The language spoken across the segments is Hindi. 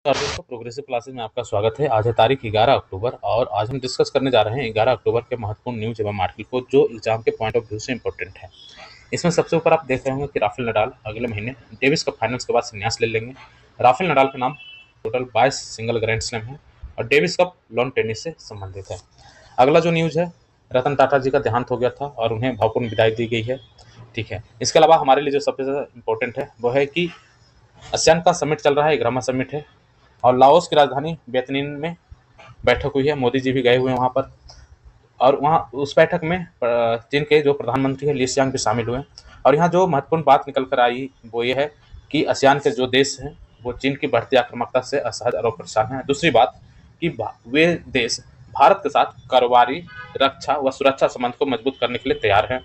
नमस्कार दोस्तों, प्रोग्रेसिव क्लासेस में आपका स्वागत है। आज है तारीख 11 अक्टूबर और आज हम डिस्कस करने जा रहे हैं 11 अक्टूबर के महत्वपूर्ण न्यूज एवं आर्टिकल को जो एग्जाम के पॉइंट ऑफ व्यू से इंपॉर्टेंट है। इसमें सबसे ऊपर आप देख रहे होंगे कि राफेल नडाल अगले महीने डेविस कप फाइनल्स के बाद संन्यास ले लेंगे। राफेल नडाल के नाम टोटल 22 सिंगल ग्रैंड स्लैम है और डेविस कप लॉन टेनिस से संबंधित है। अगला जो न्यूज है, रतन टाटा जी का देहांत हो गया था और उन्हें भावपूर्ण विदाई दी गई है। ठीक है, इसके अलावा हमारे लिए जो सबसे ज़्यादा इंपॉर्टेंट है वो है कि आसियान का समिट चल रहा है, 11वां समिट है और लाओस की राजधानी वियतनाम में बैठक हुई है। मोदी जी भी गए हुए हैं वहाँ पर और वहाँ उस बैठक में चीन के जो प्रधानमंत्री है ली सियांग भी शामिल हुए। और यहाँ जो महत्वपूर्ण बात निकल कर आई वो ये है कि आसियान के जो देश हैं वो चीन की बढ़ती आक्रामकता से असहज और परेशान हैं। दूसरी बात कि वे देश भारत के साथ कारोबारी, रक्षा व सुरक्षा संबंध को मजबूत करने के लिए तैयार हैं।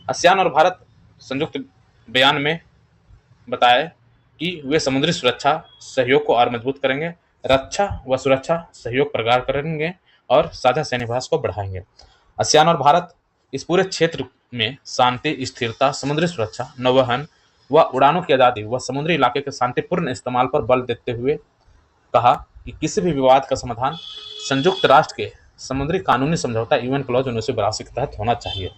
आसियान और भारत संयुक्त बयान में बताया कि वे समुद्री सुरक्षा सहयोग को और मजबूत करेंगे, रक्षा व सुरक्षा सहयोग प्रगाढ़ करेंगे और साझा सैन्याभ्यास को बढ़ाएंगे। आसियान और भारत इस पूरे क्षेत्र में शांति, स्थिरता, समुद्री सुरक्षा, नौवहन व उड़ानों की आज़ादी व समुद्री इलाके के शांतिपूर्ण इस्तेमाल पर बल देते हुए कहा कि किसी भी विवाद का समाधान संयुक्त राष्ट्र के समुद्री कानूनी समझौता यूएन क्लॉज 1982 के तहत होना चाहिए।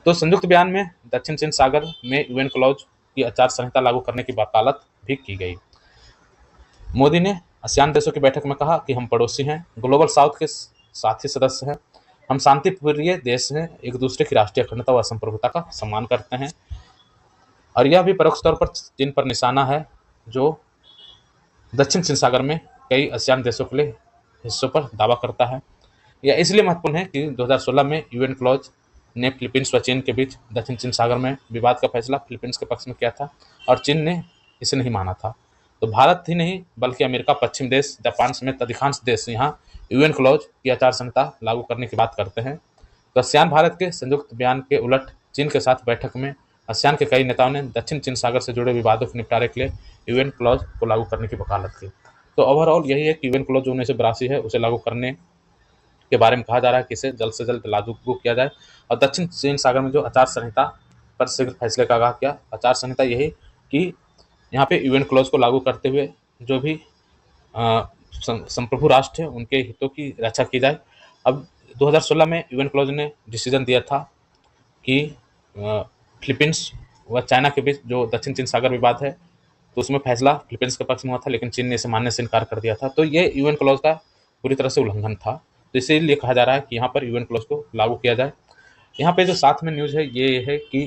तो संयुक्त बयान में दक्षिण चीन सागर में यूएन क्लॉज की आचार संहिता लागू करने की वकालत भी की गई। मोदी ने आसियान देशों की बैठक में कहा कि हम पड़ोसी हैं, ग्लोबल साउथ के साथी सदस्य हैं, हम शांतिप्रिय देश हैं, एक दूसरे की राष्ट्रीय अखंडता व संप्रभुता का सम्मान करते हैं। और यह भी परोक्ष तौर पर चीन पर निशाना है जो दक्षिण चीन सागर में कई आसियान देशों के लिए हिस्सों पर दावा करता है। यह इसलिए महत्वपूर्ण है कि 2016 में यूएन क्लॉज ने फिलीपींस व चीन के बीच दक्षिण चीन सागर में विवाद का फैसला फिलीपींस के पक्ष में किया था और चीन ने इसे नहीं माना था। तो भारत ही नहीं बल्कि अमेरिका, पश्चिम देश, जापान समेत अधिकांश देश यहाँ यूएन क्लॉज की आचार संहिता लागू करने की बात करते हैं। तो आसियान भारत के संयुक्त बयान के उलट चीन के साथ बैठक में आसियान के कई नेताओं ने दक्षिण चीन सागर से जुड़े विवादों के निपटारे के लिए यूएन क्लॉज को लागू करने की वकालत की। तो ओवरऑल यही है कि यूएन क्लॉज जो 1982 है उसे लागू करने के बारे में कहा जा रहा है कि इसे जल्द से जल्द लागू किया जाए और दक्षिण चीन सागर में जो आचार संहिता पर शीघ्र फैसले का आगाह किया। आचार संहिता यही कि यहाँ पे यूएन क्लॉज को लागू करते हुए जो भी संप्रभु राष्ट्र है उनके हितों की रक्षा की जाए। अब 2016 में यूएन क्लॉज ने डिसीजन दिया था कि फिलीपींस व चाइना के बीच जो दक्षिण चीन सागर विवाद है तो उसमें फैसला फिलीपींस के पक्ष में हुआ था, लेकिन चीन ने इसे मानने से इनकार कर दिया था। तो ये यूएन क्लॉज का पूरी तरह से उल्लंघन था। तो इसीलिए कहा जा रहा है कि यहाँ पर यूएन क्लॉज को लागू किया जाए। यहाँ पे जो साथ में न्यूज़ है ये है कि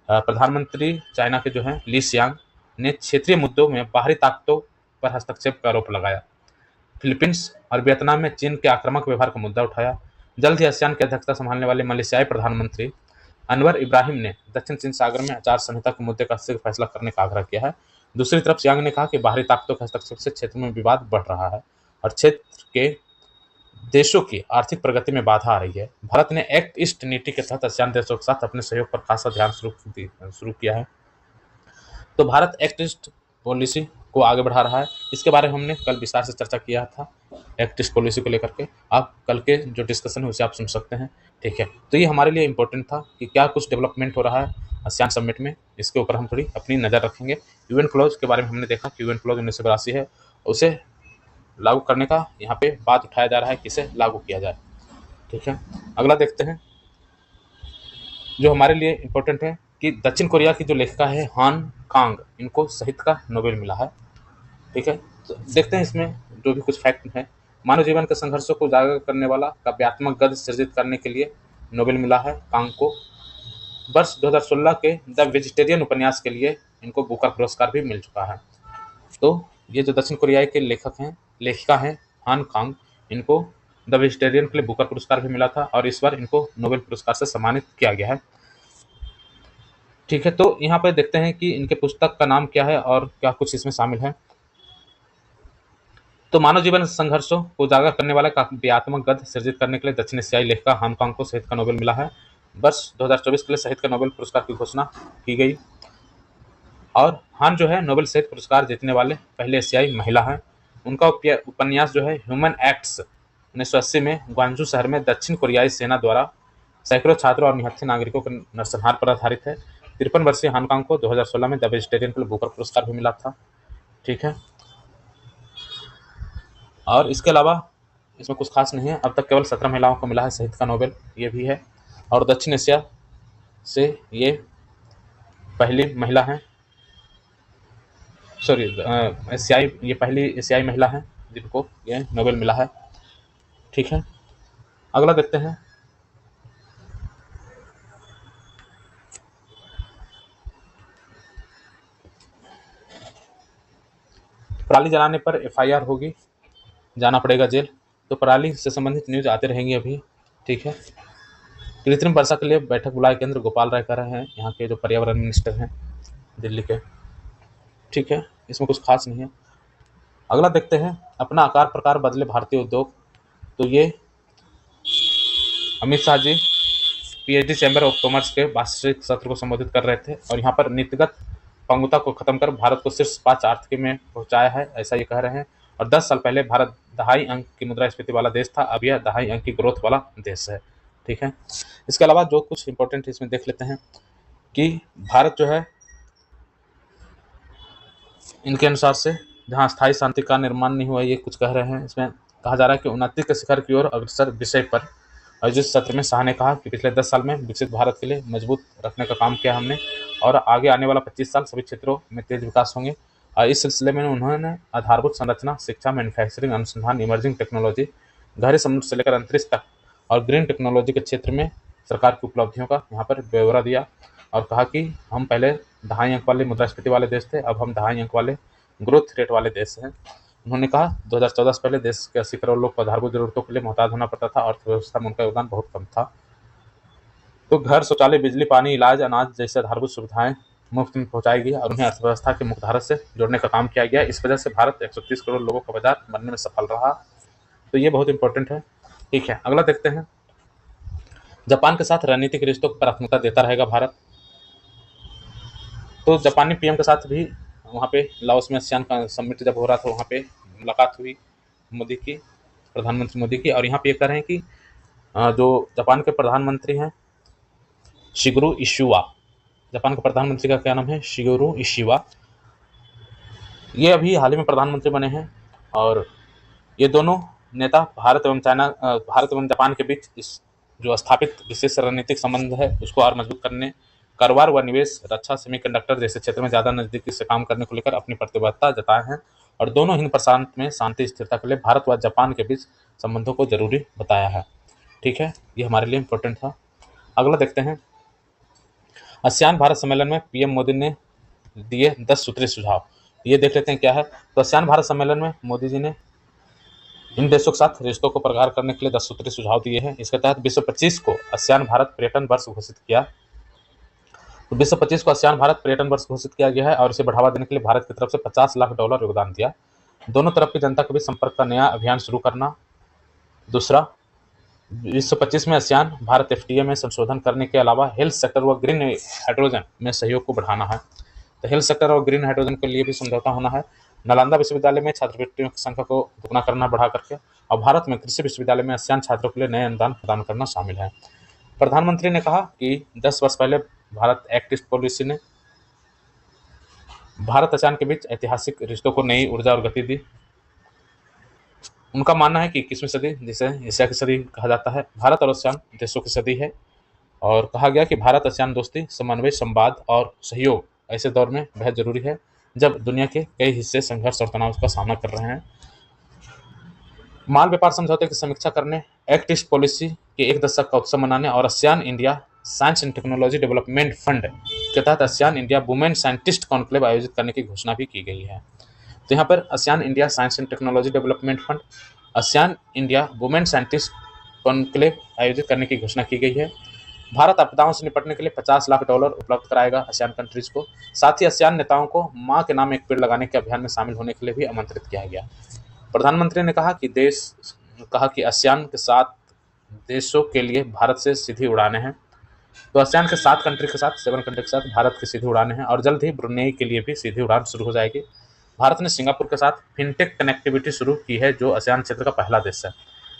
प्रधानमंत्री चाइना के जो हैं ली सियांग ने क्षेत्रीय मुद्दों में बाहरी ताकतों पर हस्तक्षेप का आरोप लगाया। फिलीपींस और वियतनाम में चीन के आक्रामक व्यवहार का मुद्दा उठाया। जल्द ही आसियान की अध्यक्षता संभालने वाले मलेशियाई प्रधानमंत्री अनवर इब्राहिम ने दक्षिण चीन सागर में आचार संहिता के मुद्दे का शीघ्र फैसला करने का आग्रह किया है। दूसरी तरफ सियांग ने कहा कि बाहरी ताकतों के हस्तक्षेप से क्षेत्र में विवाद बढ़ रहा है और क्षेत्र के देशों की आर्थिक प्रगति में बाधा आ रही है। भारत ने एक्ट ईस्ट नीति के तहत आसियान देशों के साथ अपने सहयोग पर खासा ध्यान शुरू किया है। तो भारत एक्ट ईस्ट पॉलिसी को आगे बढ़ा रहा है। इसके बारे में हमने कल विस्तार से चर्चा किया था एक्ट ईस्ट पॉलिसी को लेकर के। आप कल के जो डिस्कशन है उसे आप सुन सकते हैं। ठीक है, तो ये हमारे लिए इंपॉर्टेंट था कि क्या कुछ डेवलपमेंट हो रहा है आसियान समिट में, इसके ऊपर हम थोड़ी अपनी नज़र रखेंगे। यूएन क्लॉज के बारे में हमने देखा कि यूएन क्लॉज 1982 है, उसे लागू करने का यहाँ पे बात उठाया जा रहा है कि इसे लागू किया जाए। ठीक है, अगला देखते हैं जो हमारे लिए इम्पोर्टेंट है कि दक्षिण कोरिया की जो लेखिका है हान कांग, इनको साहित्य का नोबेल मिला है। ठीक है, तो देखते हैं इसमें जो भी कुछ फैक्ट है। मानव जीवन के संघर्षों को उजागर करने वाला काव्यात्मक गद्य सृजित करने के लिए नोबेल मिला है कांग को। वर्ष 2016 के द वेजिटेरियन उपन्यास के लिए इनको बुकर पुरस्कार भी मिल चुका है। तो ये जो दक्षिण कोरियाई के लेखिका हैं हान कांग, इनको द वेजिटेरियन के लिए बुकर पुरस्कार भी मिला था और इस बार इनको नोबेल पुरस्कार से सम्मानित किया गया है। ठीक है, तो यहाँ पर देखते हैं कि इनके पुस्तक का नाम क्या है और क्या कुछ इसमें शामिल है। तो मानव जीवन संघर्षों को उजागर करने वाला काव्यात्मक गद्य सृजित करने के लिए दक्षिण एशियाई लेखिका हान कांग को साहित्य का नोबेल मिला है। वर्ष 2024 के लिए साहित्य का नोबेल पुरस्कार की घोषणा की गई और हान जो है नोबेल साहित्य पुरस्कार जीतने वाले पहले एशियाई महिला हैं। उनका उपन्यास जो है ह्यूमन एक्ट्स 1980 में ग्वांजू शहर में दक्षिण कोरियाई सेना द्वारा सैकड़ों छात्रों और निहत्थे नागरिकों के नरसंहार पर आधारित है। 53 वर्षीय हानकांग को 2016 में द वेजिटेरियन के लिए बुकर पुरस्कार भी मिला था। ठीक है, और इसके अलावा इसमें कुछ खास नहीं है। अब तक केवल 17 महिलाओं को मिला है साहित्य का नोबेल, ये भी है। और दक्षिण एशिया से ये पहली महिला हैं, सॉरी एशियाई, ये पहली एशियाई महिला हैं जिनको ये नोबेल मिला है। ठीक है, अगला देखते हैं। पराली जलाने पर एफआईआर होगी, जाना पड़ेगा जेल। तो पराली से संबंधित न्यूज आते रहेंगी अभी। ठीक है, कृत्रिम वर्षा के लिए बैठक बुलाए केंद्र, गोपाल राय कर रहे हैं, यहाँ के जो पर्यावरण मिनिस्टर हैं दिल्ली के। ठीक है, इसमें कुछ खास नहीं है। अगला देखते हैं, अपना आकार प्रकार बदले भारतीय उद्योग। तो ये Amit Shah ji PhD chamber of commerce के वार्षिक सत्र को संबोधित कर रहे थे, और यहाँ पर नीतिगत पंगुता को खत्म कर भारत को शीर्ष 5 आर्थिकी में पहुंचाया है, ऐसा ये कह रहे हैं। और 10 साल पहले भारत 2.5 अंक की मुद्रास्फीति वाला देश था, अब यह 2.5 अंक की ग्रोथ वाला देश है। ठीक है, इसके अलावा जो कुछ इंपॉर्टेंट इसमें देख लेते हैं कि भारत जो है, इनके अनुसार से जहाँ स्थायी शांति का निर्माण नहीं हुआ, ये कुछ कह रहे हैं। इसमें कहा जा रहा है कि उन्नति के शिखर की ओर अग्रसर विषय पर आयोजित सत्र में शाह ने कहा कि पिछले 10 साल में विकसित भारत के लिए मजबूत रखने का काम किया हमने, और आगे आने वाला 25 साल सभी क्षेत्रों में तेज विकास होंगे। और इस सिलसिले में उन्होंने आधारभूत संरचना, शिक्षा, मैन्युफैक्चरिंग, अनुसंधान, इमर्जिंग टेक्नोलॉजी, गहरे समुद्र से लेकर अंतरिक्ष तक और ग्रीन टेक्नोलॉजी के क्षेत्र में सरकार की उपलब्धियों का यहाँ पर ब्यौरा दिया, और कहा कि हम पहले 2.5 अंक वाले मुद्रास्फीति वाले देश थे, अब हम 2.5 अंक वाले ग्रोथ रेट वाले देश हैं। उन्होंने कहा 2014 से पहले देश के 80 करोड़ लोग को आधारभूत जरूरतों के लिए मोहताज होना पड़ता था, अर्थव्यवस्था में उनका योगदान बहुत कम था। तो घर, शौचालय, बिजली, पानी, इलाज, अनाज जैसे आधारभूत सुविधाएं मुफ्त में पहुंचाई गई और उन्हें अर्थव्यवस्था के मुख्यधारा से जोड़ने का काम किया गया। इस वजह से भारत 130 करोड़ लोगों का बाजार बनने में सफल रहा। तो ये बहुत इंपॉर्टेंट है। ठीक है, अगला देखते हैं। जापान के साथ रणनीतिक रिश्तों को प्राथमिकता देता रहेगा भारत। तो जापानी पीएम के साथ भी वहाँ पे लाओस में आसियान का समिट जब हो रहा था, वहाँ पे मुलाकात हुई मोदी की, प्रधानमंत्री मोदी की। और यहाँ पे ये कह रहे हैं कि जो जापान के प्रधानमंत्री हैं शिगेरू इशिवा, जापान के प्रधानमंत्री का क्या नाम है, शिगेरू इशिवा, ये अभी हाल ही में प्रधानमंत्री बने हैं। और ये दोनों नेता भारत एवं जापान के बीच इस जो स्थापित विशेष रणनीतिक संबंध है उसको और मजबूत करने, कारोबार व निवेश, रक्षा, सेमीकंडक्टर जैसे क्षेत्र में ज़्यादा नजदीकी से काम करने को लेकर अपनी प्रतिबद्धता जताए हैं। और दोनों हिंद प्रशांत में शांति स्थिरता के लिए भारत व जापान के बीच संबंधों को जरूरी बताया है। ठीक है, ये हमारे लिए इंपॉर्टेंट था। अगला देखते हैं। आसियान भारत सम्मेलन में पीएम मोदी ने दिए 10 सूत्री सुझाव, ये देख लेते हैं क्या है। तो आसियान भारत सम्मेलन में मोदी जी ने इन देशों के साथ रिश्तों को प्रगाढ़ करने के लिए 10 सूत्री सुझाव दिए हैं। इसके तहत 2025 को आसियान भारत पर्यटन वर्ष घोषित किया। तो 2025 को आसियान भारत पर्यटन वर्ष घोषित किया गया है, और इसे बढ़ावा देने के लिए भारत की तरफ से $50 लाख योगदान दिया। दोनों तरफ की जनता के बीच संपर्क का नया अभियान शुरू करना। दूसरा, 2025 में आसियान भारत एफटीए में संशोधन करने के अलावा हेल्थ सेक्टर व ग्रीन हाइड्रोजन में सहयोग को बढ़ाना है। तो हेल्थ सेक्टर और ग्रीन हाइड्रोजन के लिए भी समझौता होना है। नालंदा विश्वविद्यालय में छात्रवृत्तियों की संख्या को दुगना करना बढ़ा करके, और भारत में कृषि विश्वविद्यालय में आसियान छात्रों के लिए नए अनुदान प्रदान करना शामिल है। प्रधानमंत्री ने कहा कि 10 वर्ष पहले भारत एक्ट ईस्ट पॉलिसी ने भारत आसियान के बीच ऐतिहासिक रिश्तों को नई ऊर्जा और गति दी। उनका मानना है कि 21वीं सदी, जिसे एशिया की सदी कहा जाता है, भारत और आसियान देशों की सदी है। और कहा गया कि भारत आसियान दोस्ती, समन्वय, संवाद और सहयोग ऐसे दौर में बेहद जरूरी है जब दुनिया के कई हिस्से संघर्ष और तनाव का सामना कर रहे हैं। माल व्यापार समझौते की समीक्षा करने, एक्ट ईस्ट पॉलिसी के 1 दशक का उत्सव मनाने और ASEAN India science and technology development fund के तहत ASEAN India women scientist conclave आयोजित करने की घोषणा भी की गई है। तो यहाँ पर ASEAN India science and technology development fund, ASEAN India women scientist conclave आयोजित करने की घोषणा की गई है। भारत आपदाओं से निपटने के लिए $50 लाख उपलब्ध कराएगा आसियान कंट्रीज को। साथ ही आसियान नेताओं को मां के नाम एक पेड़ लगाने के अभियान में शामिल होने के लिए भी आमंत्रित किया गया। प्रधानमंत्री ने कहा कि आसियान के 7 देशों के लिए भारत से सीधी उड़ानें हैं। तो आसियान के 7 कंट्री के साथ, 7 कंट्री के साथ भारत की सीधी उड़ानें हैं, और जल्द ही ब्रुनेई के लिए भी सीधी उड़ान शुरू हो जाएगी। भारत ने सिंगापुर के साथ फिनटेक कनेक्टिविटी शुरू की है, जो आसियान क्षेत्र का पहला देश है।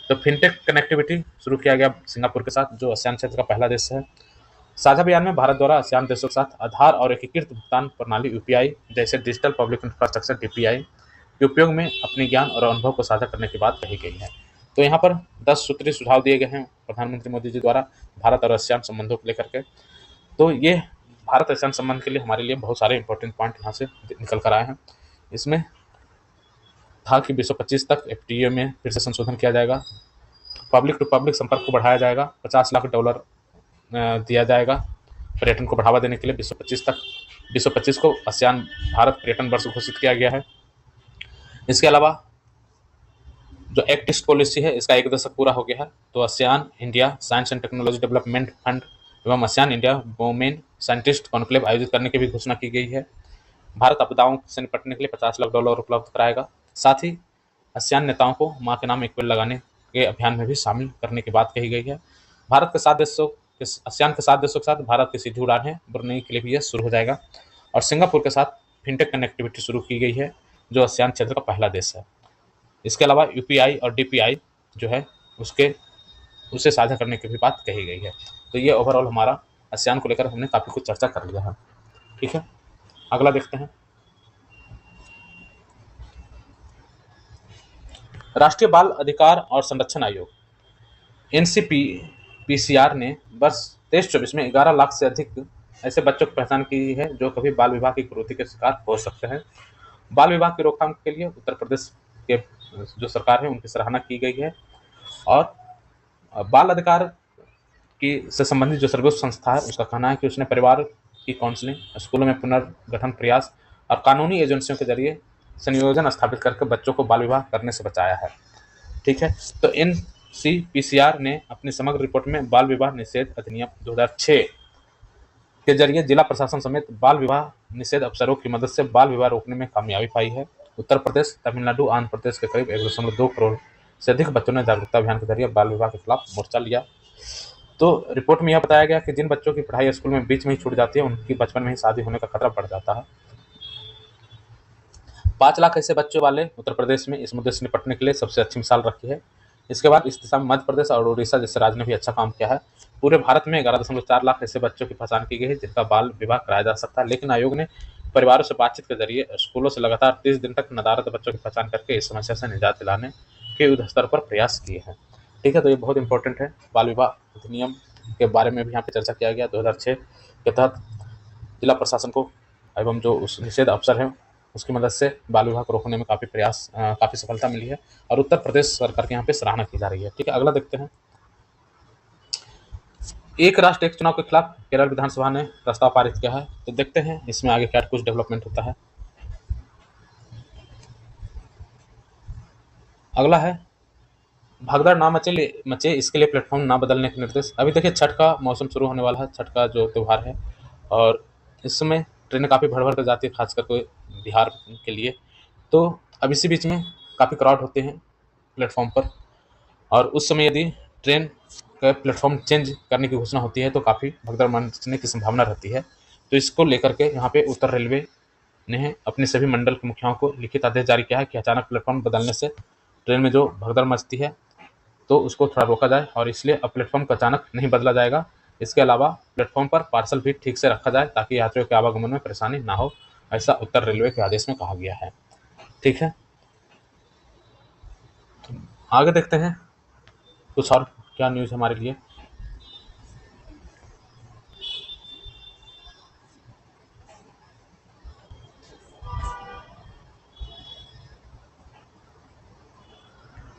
तो फिनटेक कनेक्टिविटी शुरू किया गया सिंगापुर के साथ, जो आसियान क्षेत्र का पहला देश है। साझा बयान में भारत द्वारा आसियान देशों के साथ आधार और एकीकृत भुगतान प्रणाली यूपीआई जैसे डिजिटल पब्लिक इंफ्रास्ट्रक्चर डीपीआई के उपयोग में अपने ज्ञान और अनुभव को साझा करने की बात कही गई है। तो यहाँ पर 10 सूत्री सुझाव दिए गए हैं प्रधानमंत्री मोदी जी द्वारा भारत और आसियान संबंधों को लेकर के। तो ये भारत आसियान संबंध के लिए हमारे लिए बहुत सारे इंपॉर्टेंट पॉइंट यहाँ से निकल कर आए हैं। इसमें था कि 2025 तक एफटीए में फिर से संशोधन किया जाएगा, पब्लिक टू पब्लिक संपर्क को बढ़ाया जाएगा, $50 लाख दिया जाएगा पर्यटन को बढ़ावा देने के लिए 2025 तक। 2025 को आसियान भारत पर्यटन वर्ष घोषित किया गया है। इसके अलावा जो एक्ट ईस्ट पॉलिसी है इसका 1 दशक पूरा हो गया है। तो ASEAN India science and technology development fund एवं ASEAN India women scientist conclave आयोजित करने की भी घोषणा की गई है। भारत आपदाओं से निपटने के लिए $50 लाख उपलब्ध कराएगा। साथ ही आसियान नेताओं को मां के नाम एक पेड़ लगाने के अभियान में भी शामिल करने की बात कही गई है। भारत के 7 देशों के आसियान के 7 देशों के साथ भारत की सीधी उड़ान है ब्रुनेई के लिए भी यह शुरू हो जाएगा। और सिंगापुर के साथ फिनटेक कनेक्टिविटी शुरू की गई है जो आसियान क्षेत्र का पहला देश है। इसके अलावा यूपीआई और डीपीआई जो है उसे साझा करने की भी बात कही गई है। तो ये ओवरऑल हमारा आसियान को लेकर हमने काफ़ी कुछ चर्चा कर लिया है। ठीक है, अगला देखते हैं। राष्ट्रीय बाल अधिकार और संरक्षण आयोग एनसीपीसीआर ने वर्ष 23-24 में 11 लाख से अधिक ऐसे बच्चों की पहचान की है जो कभी बाल विवाह की कुरीति के शिकार हो सकते हैं। बाल विवाह की रोकथाम के लिए उत्तर प्रदेश के जो सरकार है उनकी सराहना की गई है। और बाल अधिकार की से संबंधित जो सर्वोच्च संस्था है उसका कहना है कि उसने परिवार की काउंसलिंग, स्कूलों में पुनर्गठन प्रयास और कानूनी एजेंसियों के जरिए संयोजन स्थापित करके बच्चों को बाल विवाह करने से बचाया है। ठीक है, तो एनसीपीसीआर ने अपनी समग्र रिपोर्ट में बाल विवाह निषेध अधिनियम 2006 के जरिए जिला प्रशासन समेत बाल विवाह निषेध अफसरों की मदद से बाल विवाह रोकने में कामयाबी पाई है। उत्तर प्रदेश, तमिलनाडु, आंध्र प्रदेश के करीब 1.2 करोड़ से अधिक बच्चों ने जागरूकता अभियान के जरिए बाल विवाह के खिलाफ मोर्चा लिया। तो रिपोर्ट में यह बताया गया कि जिन बच्चों की पढ़ाई स्कूल में बीच में ही छूट जाती है उनकी बचपन में ही शादी होने का खतरा बढ़ जाता है। 5 लाख ऐसे बच्चों वाले उत्तर प्रदेश में इस मुद्दे से निपटने के लिए सबसे अच्छी मिसाल रखी है। इसके बाद इस दिशा में मध्य प्रदेश और उड़ीसा जैसे राज्य ने भी अच्छा काम किया है। पूरे भारत में 11.4 लाख ऐसे बच्चों की पहचान की गई है जिनका बाल विवाह कराया जा सकता है। लेकिन आयोग ने परिवारों से बातचीत के जरिए स्कूलों से लगातार 30 दिन तक नदारद बच्चों की पहचान करके इस समस्या से निजात दिलाने के युद्ध स्तर पर प्रयास किए हैं। ठीक है, तो ये बहुत इंपॉर्टेंट है। बाल विवाह अधिनियम के बारे में भी यहाँ पे चर्चा किया गया। 2006 के तहत जिला प्रशासन को एवं जो उस निषेध अफसर है उसकी मदद से बाल विवाह को रोकने में काफ़ी सफलता मिली है और उत्तर प्रदेश सरकार के यहाँ पे सराहना की जा रही है। ठीक है, अगला देखते हैं। एक राष्ट्र एक चुनाव के खिलाफ केरल विधानसभा ने प्रस्ताव पारित किया है। तो देखते हैं इसमें आगे क्या कुछ डेवलपमेंट होता है। अगला है भगदड़ ना मचे इसके लिए प्लेटफॉर्म ना बदलने के निर्देश। अभी देखिए छठ का मौसम शुरू होने वाला है, छठ का जो त्यौहार है और इस समय ट्रेनें काफ़ी भर भर कर जाती है खास करके बिहार के लिए। तो अब इसी बीच में काफ़ी क्राउड होते हैं प्लेटफॉर्म पर और उस समय यदि ट्रेन का प्लेटफॉर्म चेंज करने की घोषणा होती है तो काफ़ी भगदड़ मचने की संभावना रहती है। तो इसको लेकर के यहाँ पे उत्तर रेलवे ने अपने सभी मंडल के मुखियाओं को लिखित आदेश जारी किया है कि अचानक प्लेटफॉर्म बदलने से ट्रेन में जो भगदड़ मचती है तो उसको थोड़ा रोका जाए और इसलिए अब प्लेटफॉर्म को अचानक नहीं बदला जाएगा। इसके अलावा प्लेटफॉर्म पर पार्सल भी ठीक से रखा जाए ताकि यात्रियों के आवागमन में परेशानी ना हो, ऐसा उत्तर रेलवे के आदेश में कहा गया है। ठीक है, आगे देखते हैं कुछ और क्या न्यूज़ हमारे लिए।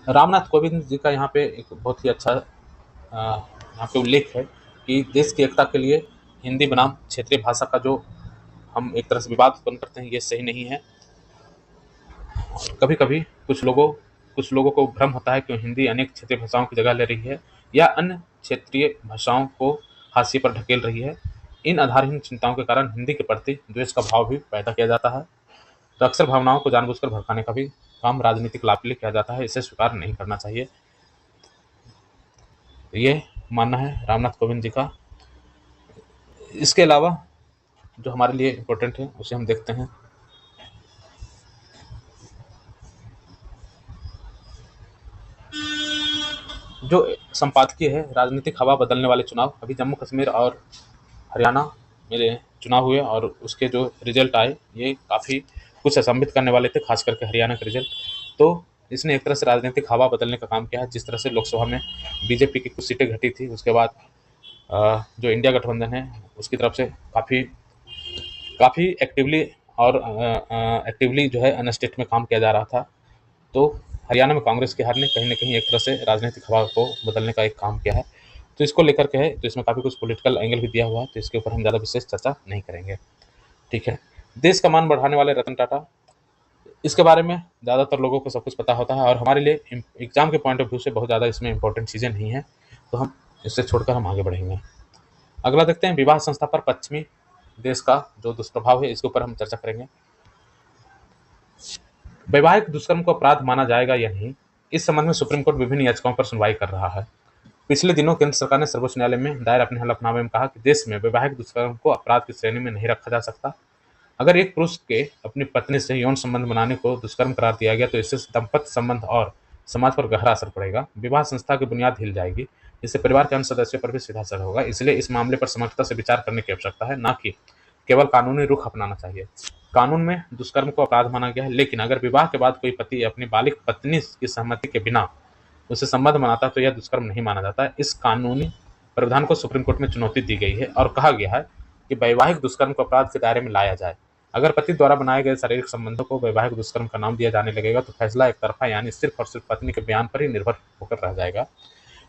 रामनाथ कोविंद जी का यहाँ पे एक बहुत ही अच्छा यहाँ पे उल्लेख है कि देश की एकता के लिए हिंदी बनाम क्षेत्रीय भाषा का जो हम एक तरह से विवाद उत्पन्न करते हैं ये सही नहीं है। कभी कभी कुछ लोगों को भ्रम होता है कि हिंदी अनेक क्षेत्रीय भाषाओं की जगह ले रही है या अन्य क्षेत्रीय भाषाओं को हाशिए पर ढकेल रही है। इन आधारहीन चिंताओं के कारण हिंदी के प्रति द्वेष का भाव भी पैदा किया जाता है। तो अक्सर भावनाओं को जानबूझकर भड़काने का भी काम राजनीतिक लाभ के लिए किया जाता है, इसे स्वीकार नहीं करना चाहिए। ये मानना है रामनाथ कोविंद जी का। इसके अलावा जो हमारे लिए इम्पोर्टेंट है उसे हम देखते हैं। जो संपादकीय है राजनीतिक हवा बदलने वाले चुनाव, अभी जम्मू कश्मीर और हरियाणा में चुनाव हुए और उसके जो रिजल्ट आए ये काफ़ी कुछ असंभित करने वाले थे, खास करके हरियाणा का रिजल्ट। तो इसने एक तरह से राजनीतिक हवा बदलने का काम किया है। जिस तरह से लोकसभा में बीजेपी की कुछ सीटें घटी थी, उसके बाद जो इंडिया गठबंधन है उसकी तरफ से काफ़ी काफ़ी एक्टिवली और एक्टिवली जो है अन स्टेट में काम किया जा रहा था। तो हरियाणा में कांग्रेस के हार ने कहीं न कहीं एक तरह से राजनीतिक हवा को बदलने का एक काम किया है। तो इसको लेकर के है, तो इसमें काफ़ी कुछ पॉलिटिकल एंगल भी दिया हुआ है, तो इसके ऊपर हम ज़्यादा विशेष चर्चा नहीं करेंगे, ठीक है। देश का मान बढ़ाने वाले रतन टाटा, इसके बारे में ज़्यादातर लोगों को सब कुछ पता होता है और हमारे लिए एग्ज़ाम के पॉइंट ऑफ व्यू से बहुत ज़्यादा इसमें इंपॉर्टेंट चीज़ें नहीं हैं, तो हम इससे छोड़कर हम आगे बढ़ेंगे। अगला देखते हैं, विवाह संस्था पर पश्चिमी देश का जो दुष्प्रभाव है, इसके ऊपर हम चर्चा करेंगे। वैवाहिक दुष्कर्म को अपराध माना जाएगा या नहीं, इस संबंध में सुप्रीम कोर्ट विभिन्न याचिकाओं पर सुनवाई कर रहा है। पिछले दिनों केंद्र सरकार ने सर्वोच्च न्यायालय में दायर अपने हलफनामे में कहा कि देश में वैवाहिक दुष्कर्म को अपराध की श्रेणी में नहीं रखा जा सकता। अगर एक पुरुष के अपनी पत्नी से यौन संबंध बनाने को दुष्कर्म करार दिया गया तो इससे दाम्पत्य संबंध और समाज पर गहरा असर पड़ेगा। विवाह संस्था की बुनियाद हिल जाएगी, इससे परिवार के अन्य सदस्यों पर भी सीधा असर होगा। इसलिए इस मामले पर समर्थता से विचार करने की आवश्यकता है, न कि केवल कानूनी रुख अपनाना चाहिए। कानून में दुष्कर्म को अपराध माना गया है, लेकिन अगर विवाह के बाद कोई पति अपनी बालिग पत्नी की सहमति के बिना उसे संबंध बनाता है तो यह दुष्कर्म नहीं माना जाता है। इस कानूनी प्रावधान को सुप्रीम कोर्ट में चुनौती दी गई है और कहा गया है कि वैवाहिक दुष्कर्म को अपराध के दायरे में लाया जाए। अगर पति द्वारा बनाए गए शारीरिक संबंधों को वैवाहिक दुष्कर्म का नाम दिया जाने लगेगा तो फैसला एक तरफा यानी सिर्फ और सिर्फ पत्नी के बयान पर ही निर्भर होकर रह जाएगा।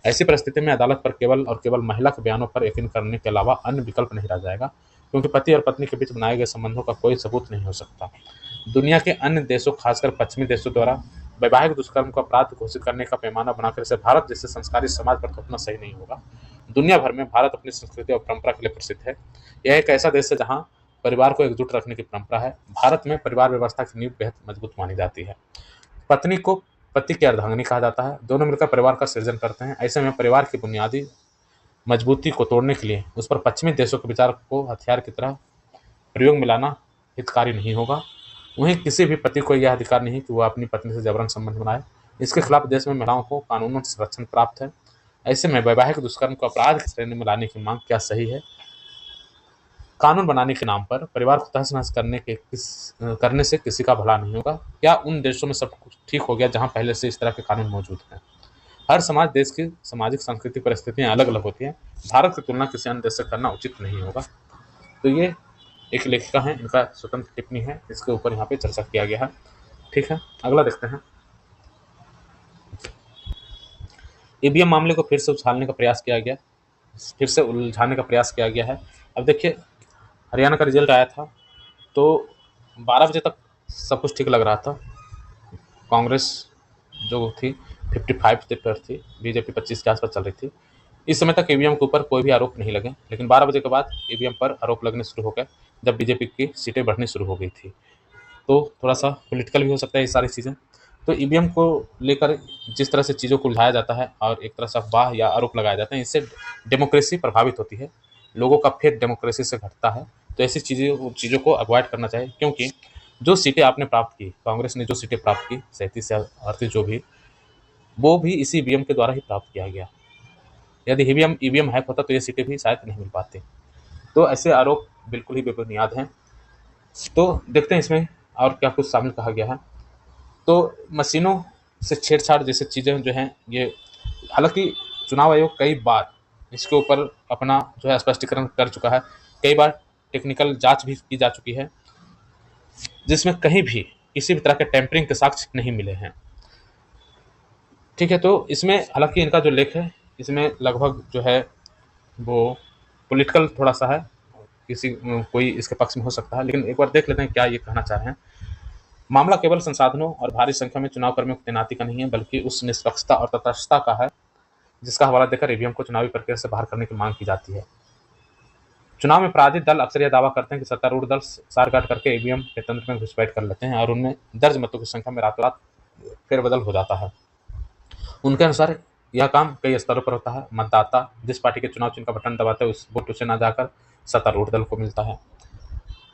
ऐसी परिस्थिति में अदालत पर केवल और केवल महिला के बयानों पर यकीन करने के अलावा अन्य विकल्प नहीं रह जाएगा, क्योंकि पति और पत्नी के बीच बनाए गए संबंधों का कोई सबूत नहीं हो सकता। दुनिया के अन्य देशों, खासकर पश्चिमी देशों द्वारा वैवाहिक दुष्कर्म को अपराध घोषित करने का पैमाना बनाकर इसे भारत जैसे संस्कारी समाज पर थोपना सही नहीं होगा। दुनिया भर में भारत अपनी संस्कृति और परंपरा के लिए प्रसिद्ध है। यह एक ऐसा देश है जहाँ परिवार को एकजुट रखने की परंपरा है। भारत में परिवार व्यवस्था की नींव बेहद मजबूत मानी जाती है। पत्नी को पति की अर्धांगिनी कहा जाता है। दोनों मिलकर परिवार का सृजन करते हैं। ऐसे में परिवार की बुनियादी मजबूती को तोड़ने के लिए उस पर पश्चिमी देशों के विचार को हथियार की तरह प्रयोग में लाना हितकारी नहीं होगा। वहीं किसी भी पति को यह अधिकार नहीं कि वह अपनी पत्नी से जबरन संबंध बनाए। इसके खिलाफ देश में महिलाओं को कानूनों से संरक्षण प्राप्त है। ऐसे में वैवाहिक दुष्कर्म को अपराध की श्रेणी में लाने की मांग क्या सही है? कानून बनाने के नाम पर परिवार को तहस नहस करने से किसी का भला नहीं होगा। क्या उन देशों में सब कुछ ठीक हो गया जहां पहले से इस तरह के कानून मौजूद हैं? हर समाज, देश की सामाजिक सांस्कृतिक परिस्थितियां अलग अलग होती हैं। भारत की तुलना किसी अन्य देश से करना उचित नहीं होगा। तो ये एक लेखिका है, इनका स्वतंत्र टिप्पणी है, इसके ऊपर यहाँ पे चर्चा किया गया है, ठीक है। अगला देखते हैं, ईवीएम मामले को फिर से उछालने का प्रयास किया गया, फिर से उलझाने का प्रयास किया गया है। अब देखिए, हरियाणा का रिजल्ट आया था तो 12 बजे तक सब कुछ ठीक लग रहा था। कांग्रेस जो थी 55 पर थी, बीजेपी 25 के आसपास चल रही थी। इस समय तक ईवीएम के ऊपर कोई भी आरोप नहीं लगे, लेकिन 12 बजे के बाद ईवीएम पर आरोप लगने शुरू हो गए जब बीजेपी की सीटें बढ़नी शुरू हो गई थी। तो थोड़ा सा पॉलिटिकल भी हो सकता है ये सारी चीज़ें। तो ईवीएम को लेकर जिस तरह से चीज़ों को उलझाया जाता है और एक तरह से अफवाह या आरोप लगाए जाते हैं, इससे डेमोक्रेसी प्रभावित होती है, लोगों का फेथ डेमोक्रेसी से घटता है। तो ऐसी चीज़ों को अवॉइड करना चाहिए, क्योंकि जो सीटें आपने प्राप्त की, कांग्रेस ने जो सीटें प्राप्त की 37 से 38 जो भी, वो भी इसी ईवीएम के द्वारा ही प्राप्त किया गया। यदि ईवीएम हैक होता तो ये सीटें भी शायद नहीं मिल पाती। तो ऐसे आरोप बिल्कुल ही बेबुनियाद हैं। तो देखते हैं इसमें और क्या कुछ शामिल कहा गया है। तो मशीनों से छेड़छाड़ जैसे चीज़ें जो हैं, ये हालांकि चुनाव आयोग कई बार इसके ऊपर अपना जो है स्पष्टीकरण कर चुका है, कई बार टेक्निकल जांच भी की जा चुकी है, जिसमें कहीं भी किसी भी तरह के टेम्परिंग के साक्ष्य नहीं मिले हैं, ठीक है। तो इसमें हालांकि इनका जो लेख है, इसमें लगभग जो है वो पॉलिटिकल थोड़ा सा है, कोई इसके पक्ष में हो सकता है, लेकिन एक बार देख लेते हैं क्या ये कहना चाह रहे हैं। मामला केवल संसाधनों और भारी संख्या में चुनाव कर्मियों की तैनाती का नहीं है, बल्कि उस निष्पक्षता और तटस्थता का है जिसका हवाला देकर ईवीएम को चुनावी प्रक्रिया से बाहर करने की मांग की जाती है। चुनाव में पराजित दल अक्सर यह दावा करते हैं कि सत्तारूढ़ दल सारकाट करके ईवीएम के तंत्र में घुसपैठ कर लेते हैं और उनमें दर्ज मतों की संख्या में रातों रात फेरबदल हो जाता है। उनके अनुसार यह काम कई स्तरों पर होता है। मतदाता जिस पार्टी के चुनाव चिन्ह का बटन दबाते हैं, उस वोट उसे न जाकर सत्तारूढ़ दल को मिलता है।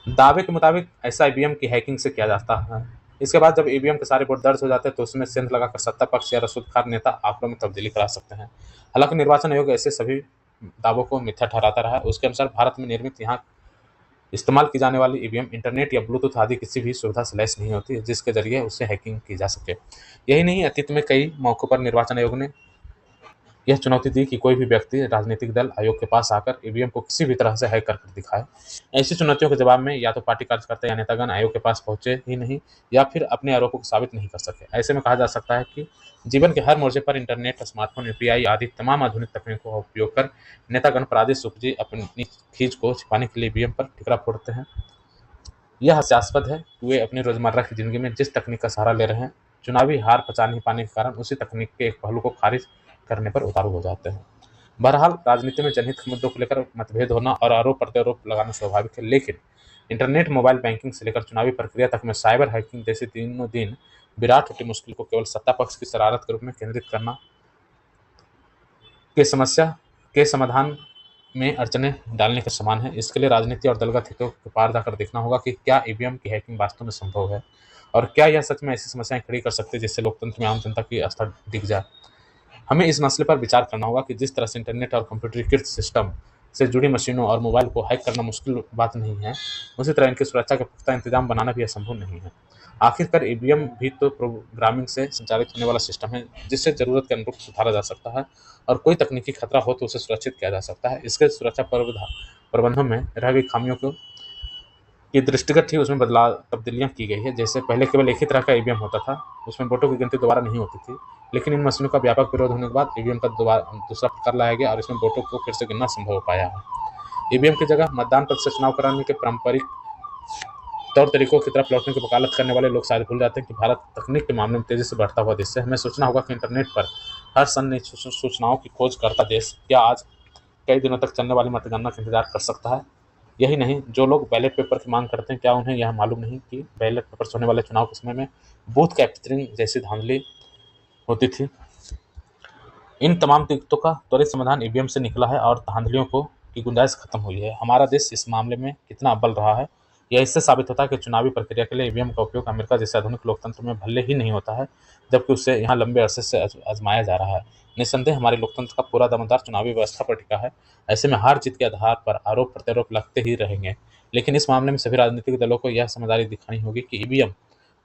दावे के मुताबिक ऐसा ईवीएम की हैकिंग से किया जाता है। इसके बाद जब ईवीएम के सारे वोट दर्ज हो जाते हैं तो उसमें सेंध लगाकर सत्ता पक्ष या रसूखदार नेता आंकड़ों में तब्दीली करा सकते हैं। हालांकि निर्वाचन आयोग ऐसे सभी दावों को मिथ्या ठहराता रहा है। उसके अनुसार भारत में निर्मित यहाँ इस्तेमाल की जाने वाली ईवीएम इंटरनेट या ब्लूटूथ आदि किसी भी सुविधा से लैस नहीं होती है जिसके जरिए उससे हैकिंग की जा सके। यही नहीं, अतीत में कई मौकों पर निर्वाचन आयोग ने यह चुनौती दी कि कोई भी व्यक्ति राजनीतिक दल आयोग के पास आकर ईवीएम को किसी भी तरह से हैक कर दिखाए। ऐसी चुनौतियों के जवाब में या तो पार्टी कार्यकर्ता या नेतागण आयोग के पास पहुंचे ही नहीं या फिर अपने आरोपों को साबित नहीं कर सके। ऐसे में कहा जा सकता है कि जीवन के हर मोर्चे पर इंटरनेट, स्मार्टफोन, यूपीआई आदि तमाम आधुनिक तकनीकों का उपयोग कर नेतागण प्रादेशिक उपजी अपनी खींच को छिपाने के लिए ईवीएम पर ठिकरा फोड़ते हैं। यह हास्यास्पद है कि वे अपनी रोजमर्रा की जिंदगी में जिस तकनीक का सहारा ले रहे हैं, चुनावी हार पचा नहीं पाने के कारण उसी तकनीक के एक पहलू को खारिज करने पर उतारू हो जाते हैं। बहरहाल, राजनीति में जनहित के मुद्दों को लेकर मतभेद होना और आरोप प्रत्यारोप लगाना स्वाभाविक है, लेकिन इंटरनेट, मोबाइल बैंकिंग से लेकर चुनावी प्रक्रिया तक में साइबर हैकिंग जैसी दिनों दिन विराट होती मुश्किल को केवल सत्ता पक्ष की शरारत के रूप में केंद्रित करना के समस्या के समाधान में अड़चनें डालने के समान है। इसके लिए राजनीति और दलगत हितों के पार जाकर देखना होगा कि क्या ईवीएम की हैकिंग वास्तव में संभव है और क्या यह सच में ऐसी समस्याएं खड़ी कर सकती है जिससे लोकतंत्र में आम जनता की आस्था दिख जाए। हमें इस मसले पर विचार करना होगा कि जिस तरह से इंटरनेट और कंप्यूटरीकृत सिस्टम से जुड़ी मशीनों और मोबाइल को हैक करना मुश्किल बात नहीं है, उसी तरह इनकी सुरक्षा के पुख्ता इंतजाम बनाना भी असंभव नहीं है। आखिरकार ईवीएम भी तो प्रोग्रामिंग से संचालित होने वाला सिस्टम है जिसे जरूरत के अनुरूप सुधारा जा सकता है और कोई तकनीकी खतरा हो तो उसे सुरक्षित किया जा सकता है। इसके सुरक्षा प्रबंधों में रह गई खामियों को की दृष्टिगत ही उसमें बदलाव तब्दीलियाँ की गई है। जैसे पहले केवल एक ही तरह का ईवीएम होता था, उसमें वोटों की गिनती दोबारा नहीं होती थी, लेकिन इन मशीनों का व्यापक विरोध होने के बाद ईवीएम का दूसरा प्रकार लाया गया और इसमें वोटों को फिर से गिनना संभव हो पाया है। ईवीएम की जगह मतदान प्रतिशत चुनाव कराने के पारंपरिक तौर तरीकों की तरफ लौटने की वकालत करने वाले लोग शायद भूल जाते हैं कि भारत तकनीक के मामले में तेजी से बढ़ता हुआ देश है। हमें सोचना होगा कि इंटरनेट पर हर सन्न सूचनाओं की खोज करता देश क्या आज कई दिनों तक चलने वाली मतगणना का इंतजार कर सकता है? यही नहीं, जो लोग बैलेट पेपर की मांग करते हैं, क्या उन्हें यह मालूम नहीं कि बैलेट पेपर से होने वाले चुनाव के समय में बूथ कैप्चरिंग जैसी धांधली होती थी? इन तमाम दिक्कतों का त्वरित समाधान ईवीएम से निकला है और धांधलियों को की गुंजाइश खत्म हुई है। हमारा देश इस मामले में कितना अव्वल रहा है, यह इससे साबित होता है कि चुनावी प्रक्रिया के लिए ईवीएम का उपयोग अमेरिका जैसे आधुनिक लोकतंत्र में भले ही नहीं होता है, जबकि उसे यहाँ लंबे अरसे से आजमाया जा रहा है। निस्संदेह हमारे लोकतंत्र का पूरा दामोदर चुनावी व्यवस्था पर टिका है। ऐसे में हार जीत के आधार पर आरोप प्रत्यारोप लगते ही रहेंगे, लेकिन इस मामले में सभी राजनीतिक दलों को यह समझदारी दिखानी होगी कि ईवीएम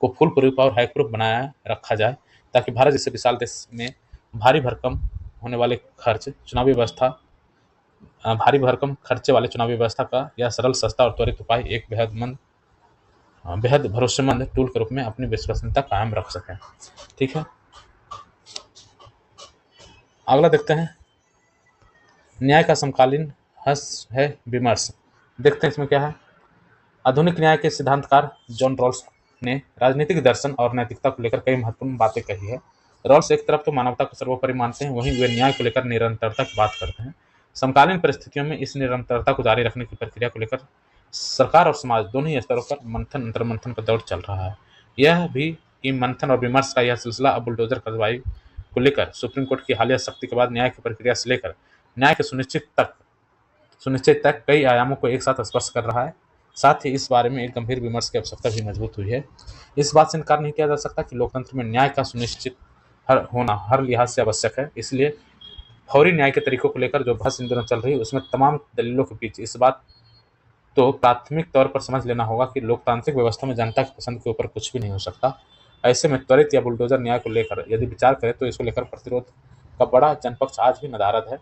को फुल प्रूफ और हैक प्रूफ बनाया रखा जाए, ताकि भारत जैसे विशाल देश में भारी भरकम होने वाले खर्च चुनावी व्यवस्था भारी भरकम खर्चे वाले चुनावी व्यवस्था का यह सरल, सस्ता और त्वरित उपाय एक बेहद भरोसेमंद टूल के रूप में अपनी विश्वसनीयता कायम रख सकें। ठीक है, अगला देखते हैं, न्याय का समकालीन हस है विमर्श। देखते हैं इसमें क्या है। आधुनिक न्याय के सिद्धांतकार जॉन रॉल्स ने राजनीतिक दर्शन और नैतिकता को लेकर कई महत्वपूर्ण बातें कही है। रॉल्स एक तरफ तो मानवता को सर्वोपरि मानते हैं, वहीं वे न्याय को लेकर निरंतरता की बात करते हैं। समकालीन परिस्थितियों में इस निरंतरता को जारी रखने की प्रक्रिया को लेकर सरकार और समाज दोनों ही स्तरों पर मंथन अंतर्मंथन का दौर चल रहा है। यह भी कि मंथन और विमर्श का यह सिलसिला अब बुलडोजर कार्रवाई को लेकर सुप्रीम कोर्ट की हालिया सख्ती के बाद न्याय की प्रक्रिया से लेकर न्याय के सुनिश्चित तक कई आयामों को एक साथ स्पर्श कर रहा है। साथ ही इस बारे में एक गंभीर विमर्श की आवश्यकता भी मजबूत हुई है। इस बात से इनकार नहीं किया जा सकता कि लोकतंत्र में न्याय का सुनिश्चित होना हर लिहाज से आवश्यक है। इसलिए फौरी न्याय के तरीकों को लेकर जो बहस इन दिनों चल रही है, उसमें तमाम दलीलों के बीच इस बात तो प्राथमिक तौर पर समझ लेना होगा कि लोकतांत्रिक व्यवस्था में जनता की पसंद के ऊपर कुछ भी नहीं हो सकता। ऐसे में त्वरित या बुलडोजर न्याय को लेकर यदि विचार करें तो इसको लेकर प्रतिरोध का बड़ा जनपक्ष आज भी नदारद है।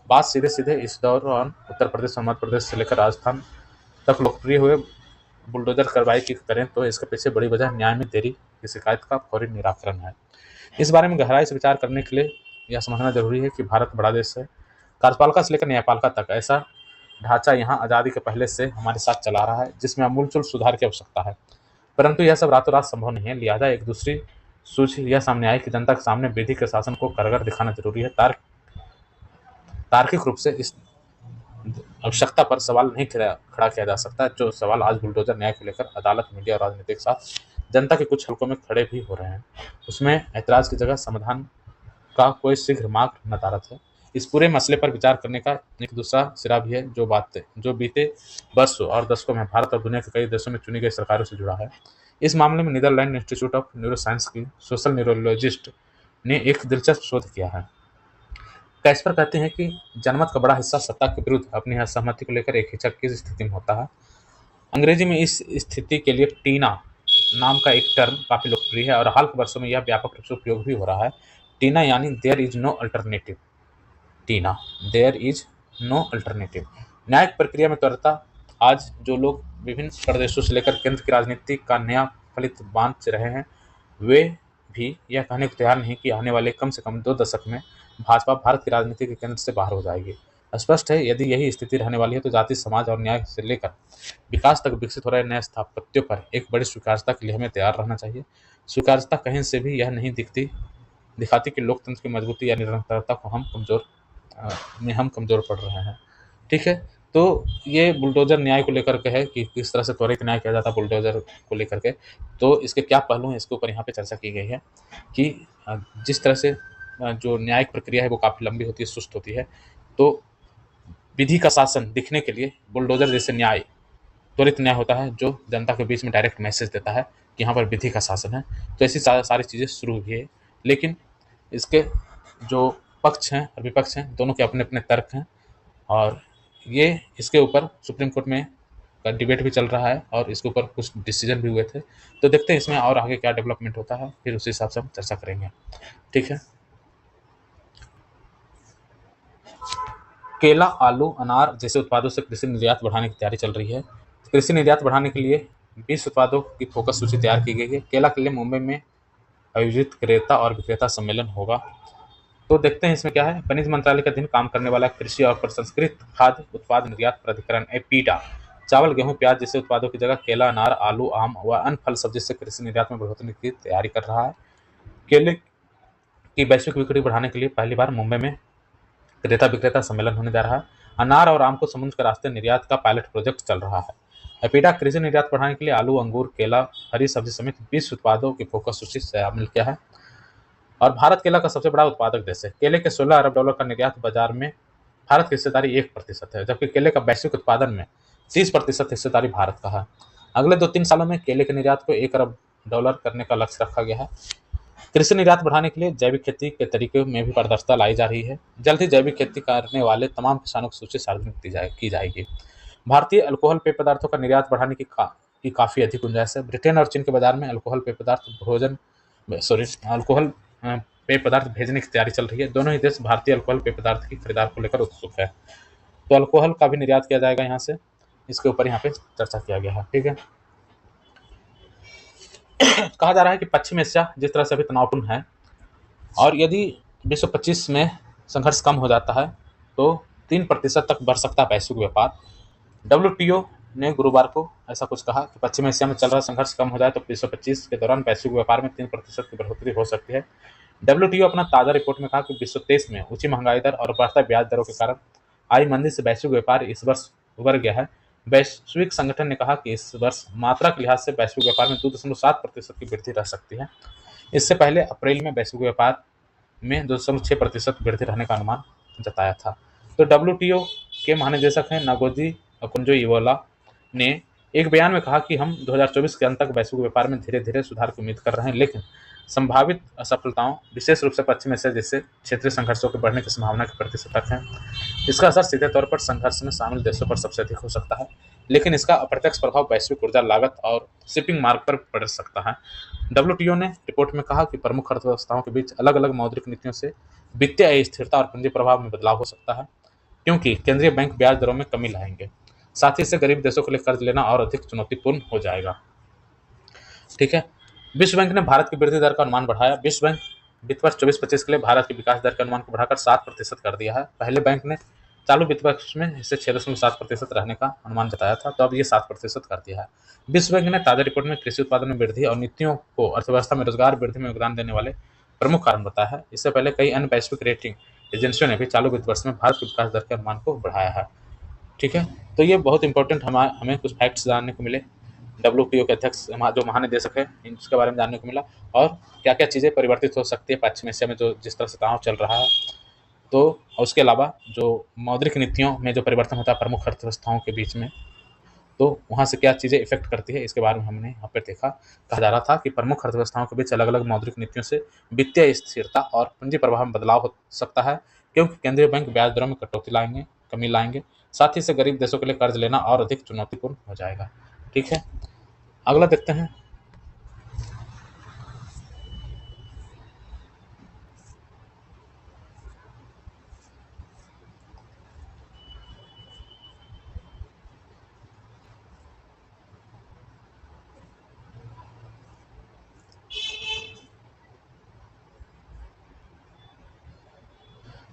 बात सीधे सीधे इस दौरान उत्तर प्रदेश और मध्य प्रदेश से लेकर राजस्थान तक लोकप्रिय हुए बुलडोजर कार्रवाई की करें तो इसके पीछे बड़ी वजह न्याय में देरी की शिकायत का फौरी निराकरण है। इस बारे में गहराई से विचार करने के लिए यह समझना जरूरी है कि भारत बड़ा देश है। कार्यपालिका से लेकर न्यायपालिका तक ऐसा ढांचा यहाँ आज़ादी के पहले से हमारे साथ चला रहा है, जिसमें अमूलचूल सुधार की आवश्यकता है। परंतु यह सब रातों रात संभव नहीं है। लिहाजा एक दूसरी सूझ यह सामने आई कि जनता के सामने विधि के शासन को कारगर दिखाना जरूरी है। तार्किक रूप से इस आवश्यकता पर सवाल नहीं खड़ा किया जा सकता। जो सवाल आज बुलडोजर न्याय को लेकर अदालत, मीडिया और राजनीति के साथ जनता के कुछ हलकों में खड़े भी हो रहे हैं, उसमें ऐतराज की जगह समाधान का कोई शीघ्र मार्ग नदारद है। इस पूरे मसले पर विचार करने का एक दूसरा सिरा भी है, जो बीते वर्षों और दशकों में भारत और दुनिया के कई देशों में चुनी गई सरकारों से जुड़ा है। इस मामले में नीदरलैंड इंस्टीट्यूट ऑफ न्यूरोसाइंस की सोशल न्यूरोलॉजिस्ट ने एक दिलचस्प शोध किया है। कैस्पर कहते हैं कि जनमत का बड़ा हिस्सा सत्ता के विरुद्ध अपनी असहमति को लेकर एक हिचक की स्थिति में होता है। अंग्रेजी में इस स्थिति के लिए टीना नाम का एक टर्म काफी लोकप्रिय है और हाल के वर्षों में यह व्यापक रूप से उपयोग भी हो रहा है। टीना यानी there is no alternative. TINA, there is no alternative. न्यायिक प्रक्रिया में त्वरिता। आज जो लोग विभिन्न प्रदेशों से लेकर केंद्र की राजनीति का नया फलित बांध रहे हैं, वे भी यह कहने को तैयार नहीं कि आने वाले कम से कम 2 दशक में भाजपा भारत की राजनीति के केंद्र से बाहर हो जाएगी। स्पष्ट है, यदि यही स्थिति रहने वाली है तो जाति, समाज और न्याय से लेकर विकास तक विकसित हो रहे नए स्थापत्यों पर एक बड़ी स्वीकार्यता के लिए हमें तैयार रहना चाहिए। स्वीकार्यता कहीं से भी यह नहीं दिखाती कि लोकतंत्र की मजबूती या निरंतरता को हम कमजोर पड़ रहे हैं। ठीक है, तो ये बुलडोजर न्याय को लेकर के है कि किस तरह से त्वरित न्याय किया जाता है बुलडोजर को लेकर के। तो इसके क्या पहलू हैं, इसके ऊपर यहाँ पे चर्चा की गई है कि जिस तरह से जो न्यायिक प्रक्रिया है वो काफ़ी लंबी होती है, सुस्त होती है, तो विधि का शासन दिखने के लिए बुलडोजर जैसे न्याय, त्वरित न्याय होता है जो जनता के बीच में डायरेक्ट मैसेज देता है कि यहाँ पर विधि का शासन है। तो ऐसी सारी चीज़ें शुरू हुई है, लेकिन इसके जो पक्ष हैं और विपक्ष हैं, दोनों के अपने अपने तर्क हैं और ये इसके ऊपर सुप्रीम कोर्ट में का डिबेट भी चल रहा है और इसके ऊपर कुछ डिसीजन भी हुए थे। तो देखते हैं इसमें और आगे क्या डेवलपमेंट होता है, फिर उस हिसाब से हम चर्चा करेंगे। ठीक है। केला, आलू, अनार जैसे उत्पादों से कृषि निर्यात बढ़ाने की तैयारी चल रही है। कृषि निर्यात बढ़ाने के लिए 20 उत्पादों की फोकस सूची तैयार की गई है। केला के लिए मुंबई में आयोजित क्रेता और विक्रेता सम्मेलन होगा। तो देखते हैं इसमें क्या है। खनिज मंत्रालय के अधीन काम करने वाला कृषि और प्रसंस्कृत खाद्य उत्पाद निर्यात प्राधिकरण एपीडा चावल, गेहूं, प्याज जैसे उत्पादों की जगह केला, अनार, आलू, आम व अन्य फल सब्जी से कृषि निर्यात में बढ़ोतरी की तैयारी कर रहा है। केले की वैश्विक बिक्री बढ़ाने के लिए पहली बार मुंबई में क्रेता विक्रेता सम्मेलन होने जा रहा है। अनार और आम को समुद्र के रास्ते निर्यात का पायलट प्रोजेक्ट चल रहा है। एपीडा कृषि निर्यात बढ़ाने के लिए आलू, अंगूर, केला, हरी सब्जी समेत 20 उत्पादों की फोकस सूची शामिल किया है और भारत केला का सबसे बड़ा उत्पादक देश है। केले के $16 अरब का निर्यात बाजार में भारत की हिस्सेदारी 1% है, जबकि केले का वैश्विक उत्पादन में 30% हिस्सेदारी भारत का है। अगले 2-3 सालों में केले के निर्यात को $1 अरब करने का लक्ष्य रखा गया है। कृषि निर्यात बढ़ाने के लिए जैविक खेती के तरीके में भी पारदर्शिता लाई जा रही है। जल्द ही जैविक खेती करने वाले तमाम किसानों की सूची सार्वजनिक की जाएगी। भारतीय अल्कोहल पेय पदार्थों का निर्यात बढ़ाने की काफ़ी अधिक गुंजाइश है। ब्रिटेन और चीन के बाजार में अल्कोहल पेय पदार्थ भेजने की तैयारी चल रही है। दोनों ही देश भारतीय अल्कोहल पेय पदार्थ की खरीदार को लेकर उत्सुक है। तो अल्कोहल का भी निर्यात किया जाएगा यहाँ से, इसके ऊपर यहाँ पे चर्चा किया गया है। ठीक है। कहा जा रहा है कि पश्चिम एशिया जिस तरह से अभी तनावपूर्ण है और यदि 2025 में संघर्ष कम हो जाता है तो 3% तक बढ़ सकता है वैश्विक व्यापार। WTO ने गुरुवार को ऐसा कुछ कहा कि पश्चिम एशिया में चल रहा संघर्ष कम हो जाए तो 2025 के दौरान वैश्विक व्यापार में 3% की बढ़ोतरी हो सकती है। WTO अपना ताज़ा रिपोर्ट में कहा कि 2023 में ऊंची महंगाई दर और बढ़ते ब्याज दरों के कारण आई मंदी से वैश्विक व्यापार इस वर्ष उबर गया है। वैश्विक संगठन ने कहा कि इस वर्ष मात्रा के लिहाज से वैश्विक व्यापार में 2.7% की वृद्धि रह सकती है। इससे पहले अप्रैल में वैश्विक व्यापार में 2.6% वृद्धि रहने का अनुमान जताया था। तो WTO के महानिदेशक हैं नागोजी ओकुंजो-इवोला ने एक बयान में कहा कि हम 2024 के अंत तक वैश्विक व्यापार में धीरे धीरे सुधार की उम्मीद कर रहे हैं, लेकिन संभावित असफलताओं, विशेष रूप से पश्चिम एशिया जैसे क्षेत्रीय संघर्षों के बढ़ने की संभावना के प्रति सतर्क हैं। इसका असर सीधे तौर पर संघर्ष में शामिल देशों पर सबसे अधिक हो सकता है, लेकिन इसका अप्रत्यक्ष प्रभाव वैश्विक ऊर्जा लागत और शिपिंग मार्ग पर पड़ सकता है। WTO ने रिपोर्ट में कहा कि प्रमुख अर्थव्यवस्थाओं के बीच अलग अलग मौद्रिक नीतियों से वित्तीय अस्थिरता और पूंजी प्रभाव में बदलाव हो सकता है, क्योंकि केंद्रीय बैंक ब्याज दरों में कमी लाएंगे। साथ ही इससे गरीब देशों के लिए कर्ज लेना और अधिक चुनौतीपूर्ण हो जाएगा। ठीक है। विश्व बैंक ने भारत की वृद्धि दर का अनुमान बढ़ाया। विश्व बैंक वित्त वर्ष 24-25 के लिए भारत की विकास दर के अनुमान को बढ़ाकर 7% कर दिया है। पहले बैंक ने चालू वित्त वर्ष में इसे 6.7% रहने का अनुमान जताया था, तो अब ये 7% कर दिया है। विश्व बैंक ने ताजा रिपोर्ट में कृषि उत्पादन में वृद्धि और नीतियों को अर्थव्यवस्था में रोजगार वृद्धि में योगदान देने वाले प्रमुख कारण बताया है। इससे पहले कई अन्य वैश्विक रेटिंग एजेंसियों ने भी चालू वित्त वर्ष में भारत की विकास दर के अनुमान को बढ़ाया है। ठीक है। तो ये बहुत इंपॉर्टेंट हमें कुछ फैक्ट्स जानने को मिले। WTO के अध्यक्ष जो महानिदेशक है इसके बारे में जानने को मिला और क्या क्या चीज़ें परिवर्तित हो सकती है पश्चिम एशिया में जो जिस तरह से तनाव चल रहा है। तो उसके अलावा जो मौद्रिक नीतियों में जो परिवर्तन होता है प्रमुख अर्थव्यवस्थाओं के बीच में, तो वहाँ से क्या चीज़ें इफेक्ट करती है इसके बारे में हमने यहाँ पर देखा। कहा जा रहा था कि प्रमुख अर्थव्यवस्थाओं के बीच अलग अलग मौद्रिक नीतियों से वित्तीय स्थिरता और पूंजी प्रवाह में बदलाव हो सकता है, क्योंकि केंद्रीय बैंक ब्याज दरों में कमी लाएंगे। साथ ही से गरीब देशों के लिए कर्ज लेना और अधिक चुनौतीपूर्ण हो जाएगा। ठीक है, अगला देखते हैं।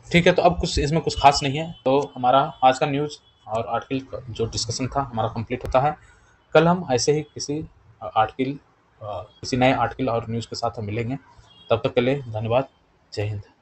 ठीक है, तो अब कुछ इसमें कुछ खास नहीं है, तो हमारा आज का न्यूज़ और आर्टिकल का जो डिस्कशन था हमारा कंप्लीट होता है। कल हम ऐसे ही किसी किसी नए आर्टिकल और न्यूज़ के साथ हम मिलेंगे। तब तक के लिए धन्यवाद। जय हिंद।